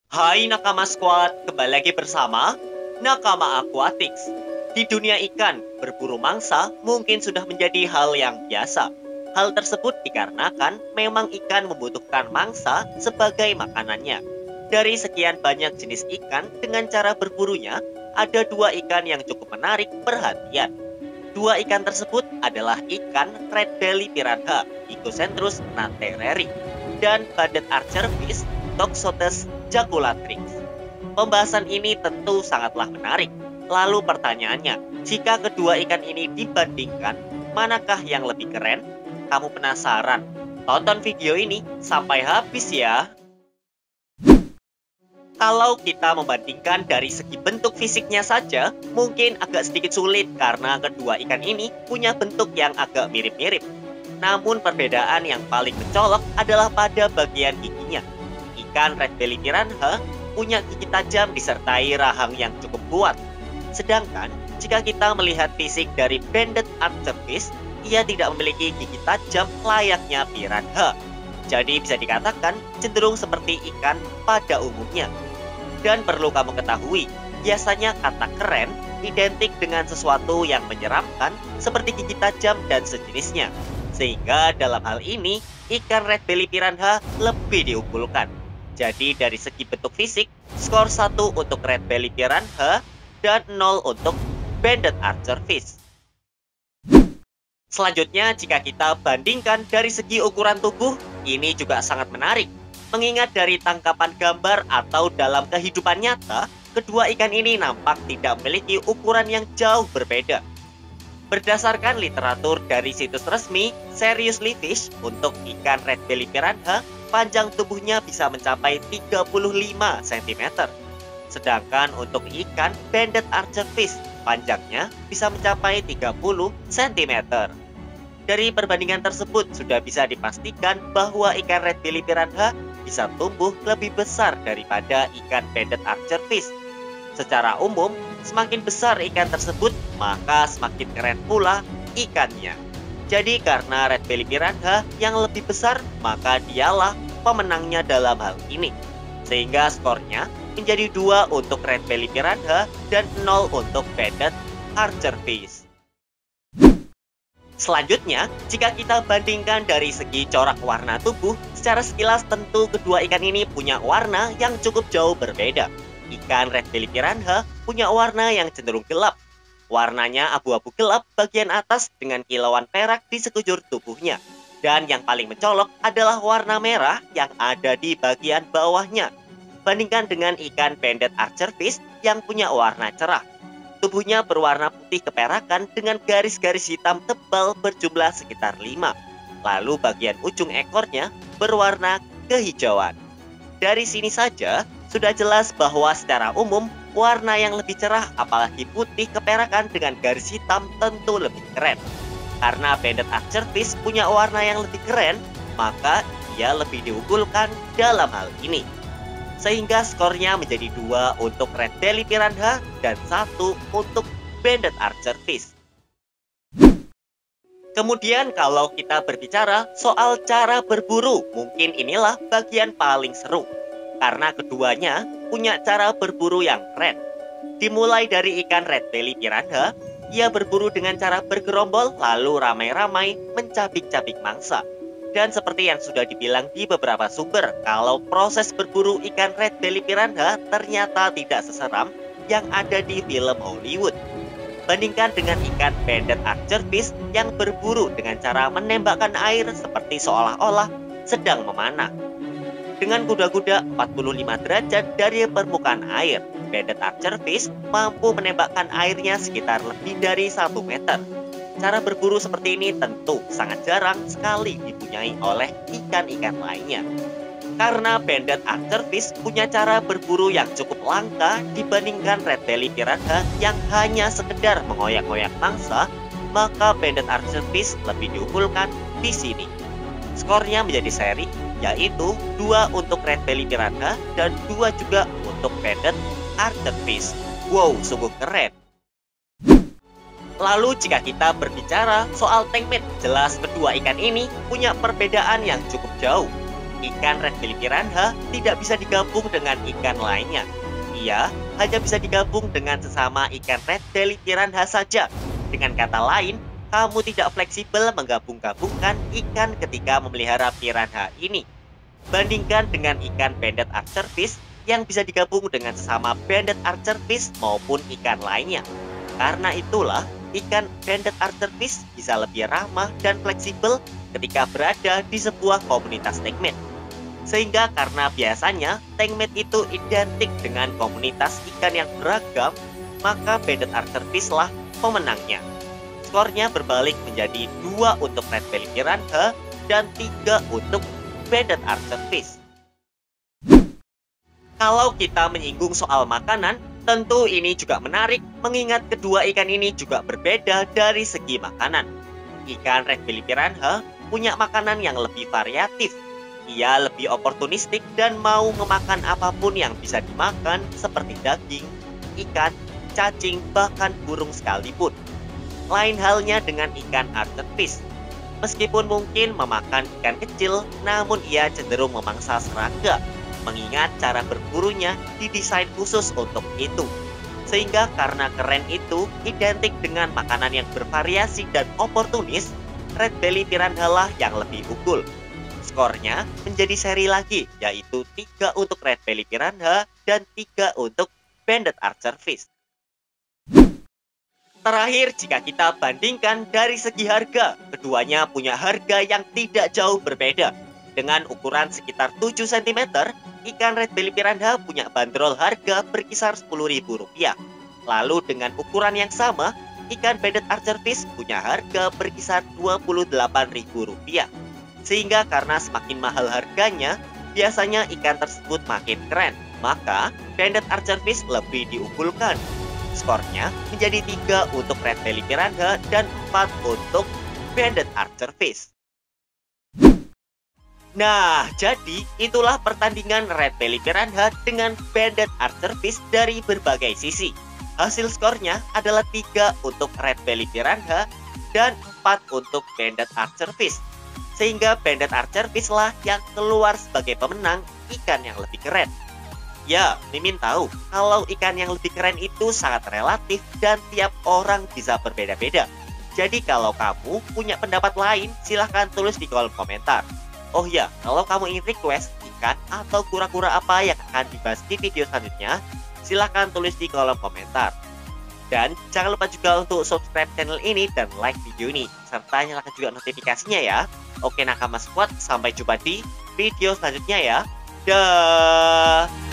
Hai Nakama Squad, kembali lagi bersama Nakama Aquatics. Di dunia ikan, berburu mangsa mungkin sudah menjadi hal yang biasa. Hal tersebut dikarenakan memang ikan membutuhkan mangsa sebagai makanannya. Dari sekian banyak jenis ikan dengan cara berburunya, ada dua ikan yang cukup menarik perhatian. Dua ikan tersebut adalah ikan red belly piranha, Icocentrus natereri, dan banded archerfish, Toxotes jaculatrix. Pembahasan ini tentu sangatlah menarik. Lalu pertanyaannya, jika kedua ikan ini dibandingkan, manakah yang lebih keren? Kamu penasaran? Tonton video ini sampai habis ya. Kalau kita membandingkan dari segi bentuk fisiknya saja, mungkin agak sedikit sulit karena kedua ikan ini punya bentuk yang agak mirip-mirip. Namun perbedaan yang paling mencolok adalah pada bagian giginya. Ikan red belly piranha punya gigi tajam disertai rahang yang cukup kuat. Sedangkan jika kita melihat fisik dari banded archerfish, ia tidak memiliki gigi tajam layaknya piranha. Jadi bisa dikatakan cenderung seperti ikan pada umumnya. Dan perlu kamu ketahui, biasanya kata keren identik dengan sesuatu yang menyeramkan seperti gigi tajam dan sejenisnya. Sehingga dalam hal ini, ikan red belly piranha lebih diunggulkan. Jadi dari segi bentuk fisik, skor 1 untuk red belly piranha dan 0 untuk banded archerfish. Selanjutnya, jika kita bandingkan dari segi ukuran tubuh, ini juga sangat menarik. Mengingat dari tangkapan gambar atau dalam kehidupan nyata, kedua ikan ini nampak tidak memiliki ukuran yang jauh berbeda. Berdasarkan literatur dari situs resmi Seriously Fish, untuk ikan red belly piranha, panjang tubuhnya bisa mencapai 35 cm. Sedangkan untuk ikan banded archerfish, panjangnya bisa mencapai 30 cm. Dari perbandingan tersebut sudah bisa dipastikan bahwa ikan red belly piranha bisa tumbuh lebih besar daripada ikan banded archerfish. Secara umum, semakin besar ikan tersebut, maka semakin keren pula ikannya. Jadi karena red belly piranha yang lebih besar, maka dialah pemenangnya dalam hal ini. Sehingga skornya menjadi 2 untuk red belly piranha dan 0 untuk banded archerfish. Selanjutnya, jika kita bandingkan dari segi corak warna tubuh, secara sekilas tentu kedua ikan ini punya warna yang cukup jauh berbeda. Ikan red belly piranha punya warna yang cenderung gelap. Warnanya abu-abu gelap bagian atas dengan kilauan perak di sekujur tubuhnya. Dan yang paling mencolok adalah warna merah yang ada di bagian bawahnya. Bandingkan dengan ikan banded archerfish yang punya warna cerah. Tubuhnya berwarna putih keperakan dengan garis-garis hitam tebal berjumlah sekitar 5. Lalu bagian ujung ekornya berwarna kehijauan. Dari sini saja sudah jelas bahwa secara umum warna yang lebih cerah apalagi putih keperakan dengan garis hitam tentu lebih keren. Karena banded archerfish punya warna yang lebih keren, maka ia lebih diunggulkan dalam hal ini. Sehingga skornya menjadi 2 untuk red belly piranha dan 1 untuk banded archerfish. Kemudian kalau kita berbicara soal cara berburu, mungkin inilah bagian paling seru. Karena keduanya punya cara berburu yang keren. Dimulai dari ikan red belly piranha, ia berburu dengan cara bergerombol lalu ramai-ramai mencabik-cabik mangsa. Dan seperti yang sudah dibilang di beberapa sumber, kalau proses berburu ikan red belly piranha ternyata tidak seseram yang ada di film Hollywood. Bandingkan dengan ikan banded archerfish yang berburu dengan cara menembakkan air seperti seolah-olah sedang memanah. Dengan kuda-kuda 45 derajat dari permukaan air, banded archerfish mampu menembakkan airnya sekitar lebih dari 1 meter. Cara berburu seperti ini tentu sangat jarang sekali dipunyai oleh ikan-ikan lainnya. Karena banded archerfish punya cara berburu yang cukup langka dibandingkan red belly piranha yang hanya sekedar mengoyak-ngoyak mangsa, maka banded archerfish lebih diunggulkan di sini. Skornya menjadi seri, yaitu 2 untuk red belly piranha dan 2 juga untuk banded archerfish. Wow, sungguh keren. Lalu jika kita berbicara soal tankmate, jelas kedua ikan ini punya perbedaan yang cukup jauh. ikan red belly piranha tidak bisa digabung dengan ikan lainnya. Ia hanya bisa digabung dengan sesama ikan red belly piranha saja. Dengan kata lain, kamu tidak fleksibel menggabung-gabungkan ikan ketika memelihara piranha ini. Bandingkan dengan ikan banded archerfish yang bisa digabung dengan sesama banded archerfish maupun ikan lainnya. Karena itulah, ikan banded archerfish bisa lebih ramah dan fleksibel ketika berada di sebuah komunitas tankmate. Sehingga karena biasanya tankmate itu identik dengan komunitas ikan yang beragam, maka banded archerfish lah pemenangnya. Skornya berbalik menjadi 2 untuk red belly piranha dan 3 untuk banded archerfish. Kalau kita menyinggung soal makanan, tentu ini juga menarik mengingat kedua ikan ini juga berbeda dari segi makanan. Ikan red belly piranha punya makanan yang lebih variatif. Ia lebih oportunistik dan mau memakan apapun yang bisa dimakan seperti daging, ikan, cacing, bahkan burung sekalipun. Lain halnya dengan ikan archerfish. Meskipun mungkin memakan ikan kecil, namun ia cenderung memangsa serangga, mengingat cara berburunya didesain khusus untuk itu. Sehingga karena keren itu identik dengan makanan yang bervariasi dan oportunis, red belly piranha lah yang lebih unggul. Skornya menjadi seri lagi, yaitu 3 untuk red belly piranha dan 3 untuk banded archerfish. Terakhir, jika kita bandingkan dari segi harga, keduanya punya harga yang tidak jauh berbeda. Dengan ukuran sekitar 7 cm, ikan red belly piranha punya bandrol harga berkisar Rp10.000. Lalu dengan ukuran yang sama, ikan banded archerfish punya harga berkisar Rp28.000. Sehingga karena semakin mahal harganya, biasanya ikan tersebut makin keren. Maka, banded archerfish lebih diunggulkan. Skornya menjadi 3 untuk red belly piranha dan 4 untuk banded archerfish. Nah, jadi itulah pertandingan red belly piranha dengan banded archerfish dari berbagai sisi. Hasil skornya adalah 3 untuk red belly piranha dan 4 untuk banded archerfish. Sehingga banded archerfish lah yang keluar sebagai pemenang ikan yang lebih keren. Ya, Mimin tahu kalau ikan yang lebih keren itu sangat relatif dan tiap orang bisa berbeda-beda. Jadi kalau kamu punya pendapat lain, silahkan tulis di kolom komentar. Oh ya, kalau kamu ingin request ikan atau kura-kura apa yang akan dibahas di video selanjutnya, silahkan tulis di kolom komentar. Dan jangan lupa juga untuk subscribe channel ini dan like video ini, serta nyalakan juga notifikasinya ya. Oke Nakama Squad, sampai jumpa di video selanjutnya ya. Dah.